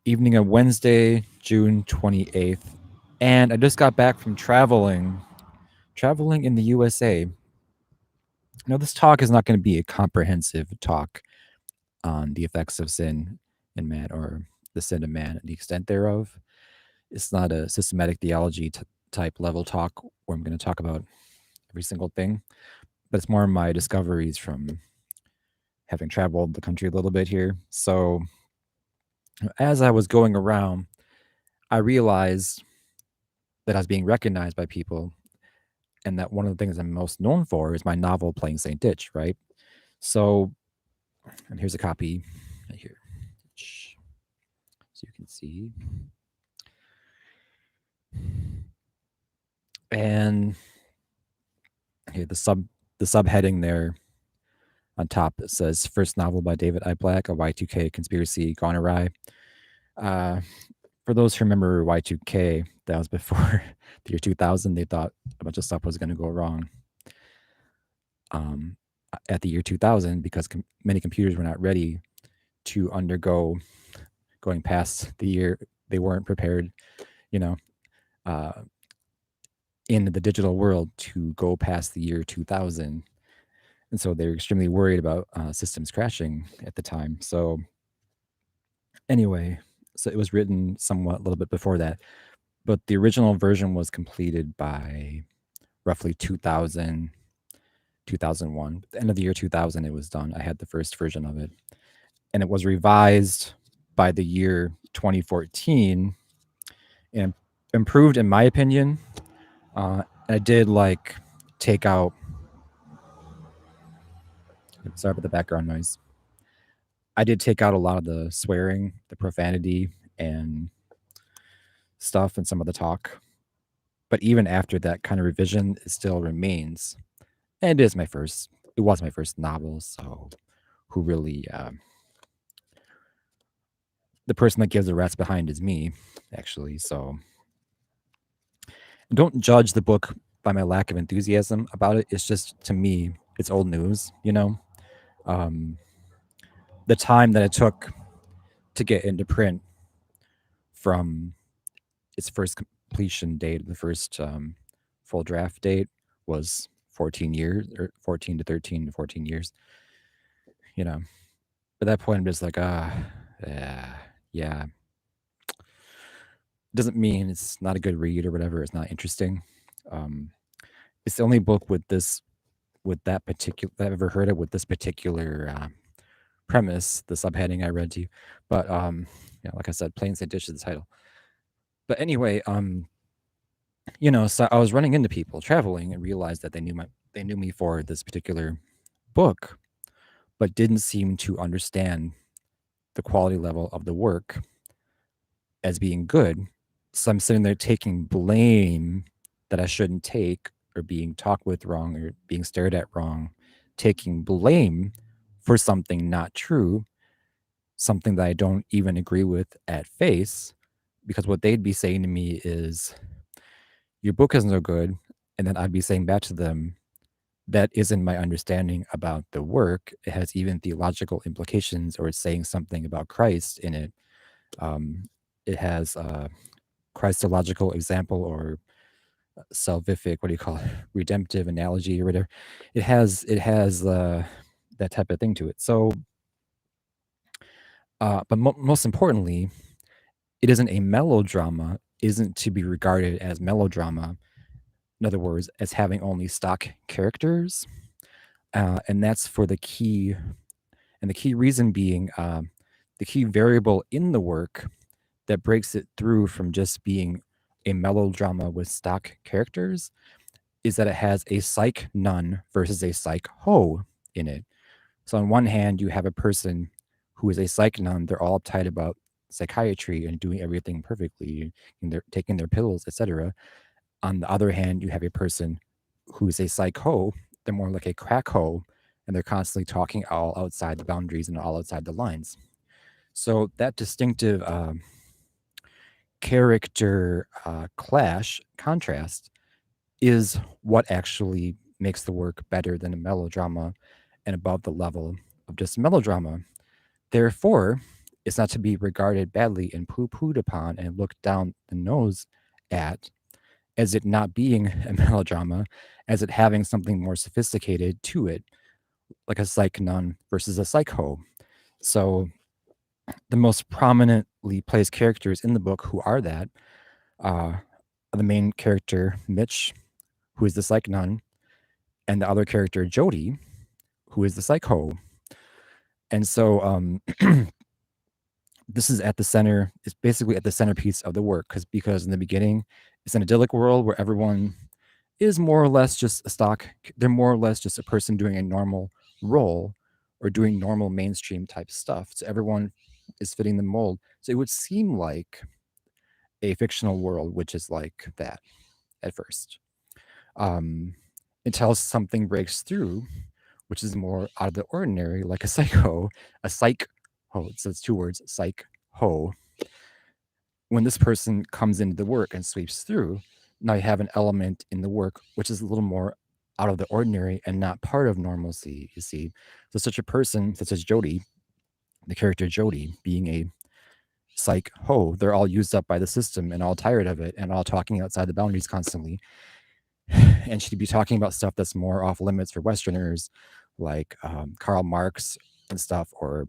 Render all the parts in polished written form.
Evening of Wednesday, June 28th. And I just got back from traveling in the USA. Now, this talk is not going to be a comprehensive talk on the effects of sin in man or the sin of man and the extent thereof. It's not a systematic theology type level talk where I'm going to talk about every single thing, but it's more my discoveries from having traveled the country a little bit here. So, as I was going around, I realized that I was being recognized by people, and that one of the things I'm most known for is my novel Playing Saint Ditch, right? So, and here's a copy right here, so you can see. And here the subheading there on top, it says first novel by David I. Black, a Y2K conspiracy gone awry. For those who remember Y2K, that was before the year 2000. They thought a bunch of stuff was going to go wrong at the year 2000 because many computers were not ready to undergo going past the year. They weren't prepared, you know, in the digital world to go past the year 2000. And so they're extremely worried about systems crashing at the time. So anyway, so it was written somewhat a little bit before that, but the original version was completed by roughly 2000, 2001. At the end of the year 2000, it was done. I had the first version of it. And it was revised by the year 2014 and improved, in my opinion. I did like take out, sorry about the background noise. I did take out a lot of the swearing, the profanity, and stuff, and some of the talk. But even after that kind of revision, it still remains. And it was my first novel. So who really, the person that gives the rats behind is me, actually. So don't judge the book by my lack of enthusiasm about it. It's just, to me, it's old news, you know? The time that it took to get into print from its first completion date, the first full draft date, was 14 years, or 14 to 13 to 14 years. You know, at that point, I'm just like, yeah. Doesn't mean it's not a good read or whatever. It's not interesting. It's the only book with that particular, I've ever heard it with this particular premise, the subheading I read to you. But like I said, Plain Saint Ditch is the title. But anyway, so I was running into people traveling and realized that they knew me for this particular book, but didn't seem to understand the quality level of the work as being good. So I'm sitting there taking blame that I shouldn't take, or being talked with wrong, or being stared at wrong, taking blame for something not true, something that I don't even agree with at face, because what they'd be saying to me is, your book is no good. And then I'd be saying back to them, that isn't my understanding about the work. It has even theological implications, or it's saying something about Christ in it. It has a Christological example, or salvific, what do you call it, redemptive analogy or whatever. It has that type of thing to it. So, but most importantly, it isn't a melodrama. Isn't to be regarded as melodrama. In other words, as having only stock characters, and that's for the key. And the key reason being, the key variable in the work that breaks it through from just being a melodrama with stock characters is that it has a psych nun versus a psych ho in it. So on one hand, you have a person who is a psych nun. They're all uptight about psychiatry and doing everything perfectly, and they're taking their pills, etc. On the other hand, you have a person who is a psych ho. They're more like a crack ho, and they're constantly talking all outside the boundaries and all outside the lines. So that distinctive character contrast is what actually makes the work better than a melodrama and above the level of just melodrama. Therefore, It's not to be regarded badly and poo-pooed upon and looked down the nose at, as it not being a melodrama, as it having something more sophisticated to it, like a psych nun versus a psycho. So the most prominently placed characters in the book who are that uh, the main character Mitch, who is the psych nun, and the other character Jody, who is the psycho. And so this is at the center. It's basically at the centerpiece of the work because in the beginning, it's an idyllic world where everyone is more or less just a stock. They're more or less just a person doing a normal role or doing normal mainstream type stuff. So everyone is fitting the mold. So it would seem like a fictional world, which is like that at first, um, until something breaks through, which is more out of the ordinary, like a psycho, a psych. Oh, so it's two words, psych ho. When this person comes into the work and sweeps through, now you have an element in the work which is a little more out of the ordinary and not part of normalcy, you see. So such a person, such as Jody, the character Jody, being a psych ho, they're all used up by the system and all tired of it and all talking outside the boundaries constantly. And she'd be talking about stuff that's more off limits for Westerners, like Karl Marx and stuff, or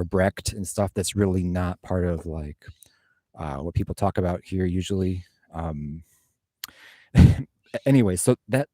Brecht and stuff that's really not part of like what people talk about here usually. Um, anyway, so that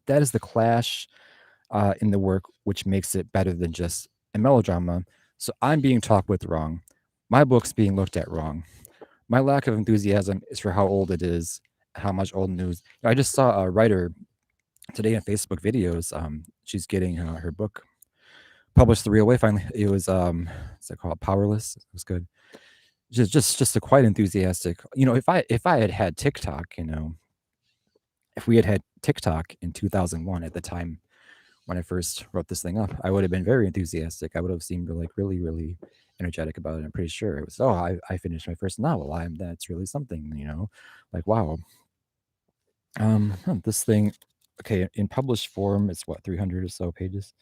is the clash in the work, which makes it better than just a melodrama. So I'm being talked with wrong. My book's being looked at wrong. My lack of enthusiasm is for how old it is, how much old news. I just saw a writer today in Facebook videos. She's getting her book published the real way. Finally, it was what's it called? Powerless. It was good. Just a quite enthusiastic. If I had had TikTok, if we had had TikTok in 2001 at the time when I first wrote this thing up, I would have been very enthusiastic. I would have seemed like really, really energetic about it. I'm pretty sure it was, oh, I finished my first novel. That's really something, like, wow. This thing, okay, in published form, it's what, 300 or so pages.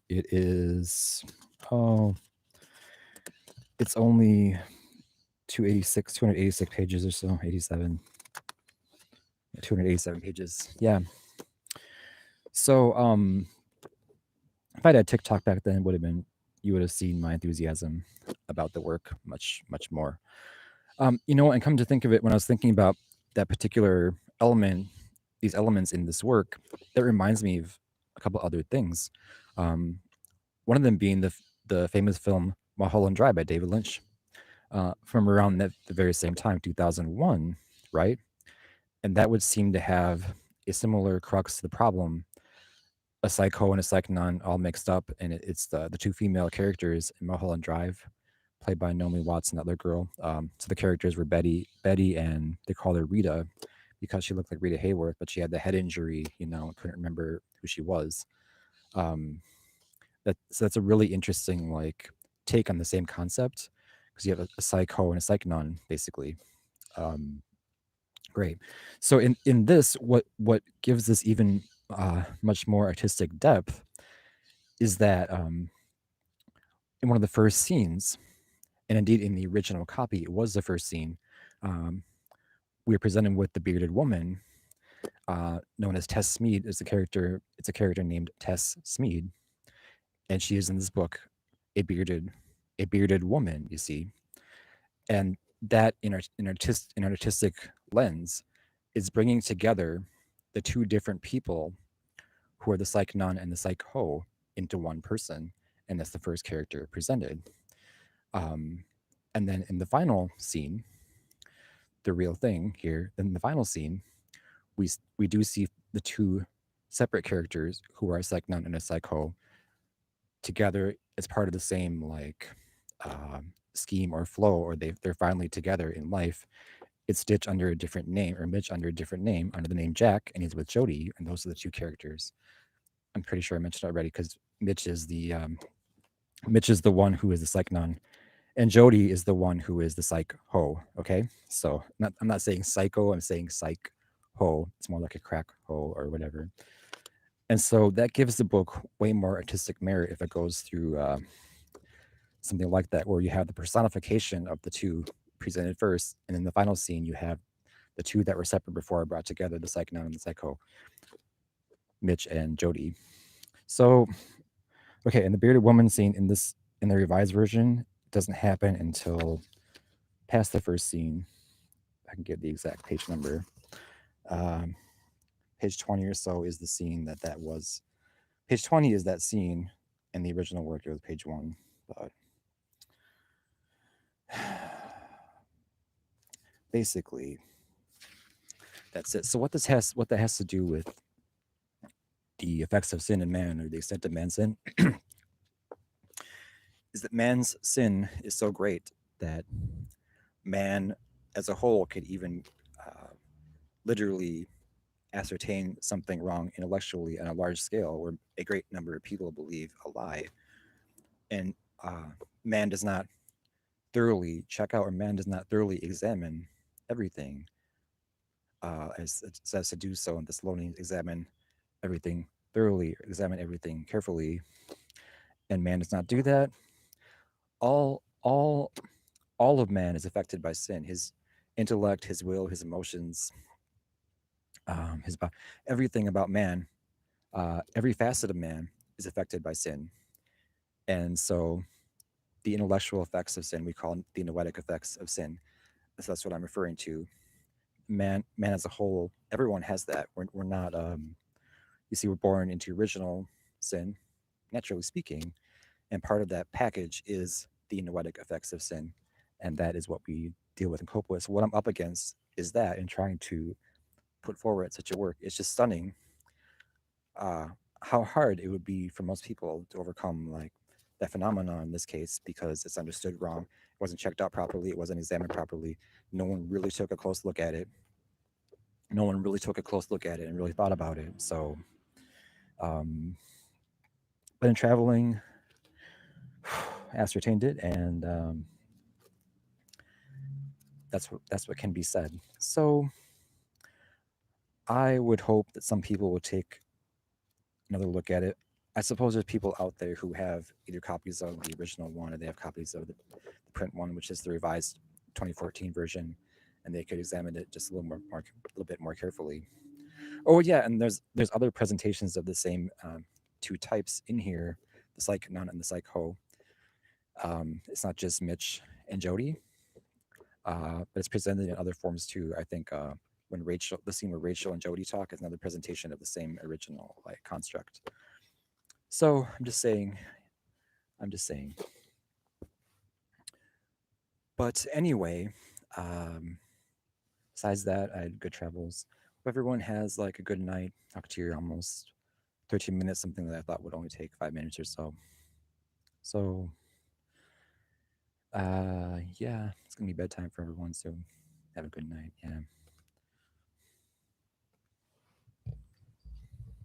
It is, oh, it's only 286 pages or so, 87, 287 pages. Yeah. So, if I'd had TikTok back then, you would have seen my enthusiasm about the work much, much more. And come to think of it, when I was thinking about that particular element, these elements in this work, that reminds me of a couple other things. Um, one of them being the famous film Mulholland Drive by David Lynch, from around the very same time, 2001, right? And that would seem to have a similar crux to the problem, a psycho and a psych nun all mixed up, and it's the two female characters in Mulholland Drive, played by Naomi Watts and the other girl. So the characters were Betty, and they called her Rita because she looked like Rita Hayworth, but she had the head injury, couldn't remember who she was. Um, so that's a really interesting like take on the same concept, because you have a psycho and a psych nun, basically. Um, Great. So in this, what gives this even much more artistic depth is that in one of the first scenes, and indeed in the original copy, it was the first scene. Um, we are presented with the bearded woman, known as Tess Smead. Is a character. It's a character named Tess Smead, and she is in this book a bearded woman. You see, and that in artistic lens is bringing together the two different people who are the psych nun and the psych ho into one person, and that's the first character presented. Um, and then in the final scene, the real thing here, then the final scene, we do see the two separate characters who are a psych nun and a psych ho together as part of the same like scheme or flow, or they're finally together in life. It's Stitch under a different name, or Mitch under a different name, under the name Jack, and he's with Jody, and those are the two characters. I'm pretty sure I mentioned already, because Mitch is the one who is the psych nun, and Jody is the one who is the psych ho. Okay, so I'm not saying psycho, I'm saying psych ho. It's more like a crack ho or whatever. And so that gives the book way more artistic merit if it goes through something like that, where you have the personification of the two presented first, and in the final scene, you have the two that were separate before brought together, the Psychonaut and the Psycho, Mitch and Jody. So, okay, and the bearded woman scene in the revised version doesn't happen until past the first scene. I can give the exact page number. Um, page 20 or so is the scene that was. Page 20 is that scene in the original work. It was page 1, but basically that's it. So what that has to do with the effects of sin in man, or the extent of man's sin, is that man's sin is so great that man as a whole could even uh, literally ascertain something wrong intellectually on a large scale, where a great number of people believe a lie, and man does not thoroughly check out, or man does not thoroughly examine everything, as it says to do so in Thessalonians, examine everything thoroughly, examine everything carefully, and man does not do that. All all all of man is affected by sin. His intellect, his will, his emotions, his everything about man, every facet of man is affected by sin. And so the intellectual effects of sin we call the noetic effects of sin. So that's what I'm referring to. Man as a whole, everyone has that. We're not. You see, we're born into original sin, naturally speaking, and part of that package is the noetic effects of sin, and that is what we deal with and cope with. So what I'm up against is that, in trying to put forward such a work, it's just stunning uh, how hard it would be for most people to overcome like that phenomenon in this case, because it's understood wrong, it wasn't checked out properly, it wasn't examined properly, no one really took a close look at it, no one really took a close look at it and really thought about it. So um, but in traveling, ascertained it, and that's what can be said. So I would hope that some people would take another look at it. I suppose there's people out there who have either copies of the original one, or they have copies of the print one, which is the revised 2014 version, and they could examine it just a little bit more carefully. Oh yeah, and there's other presentations of the same two types in here, the Psychonaut and the Psycho. It's not just Mitch and Jody, but it's presented in other forms too. I think when the scene where Rachel and Jody talk is another presentation of the same original like construct. So I'm just saying. But anyway, um, besides that, I had good travels. Hope everyone has like a good night. Talk to you almost 13 minutes, something that I thought would only take 5 minutes or so. So, yeah, it's gonna be bedtime for everyone soon. Have a good night. Yeah.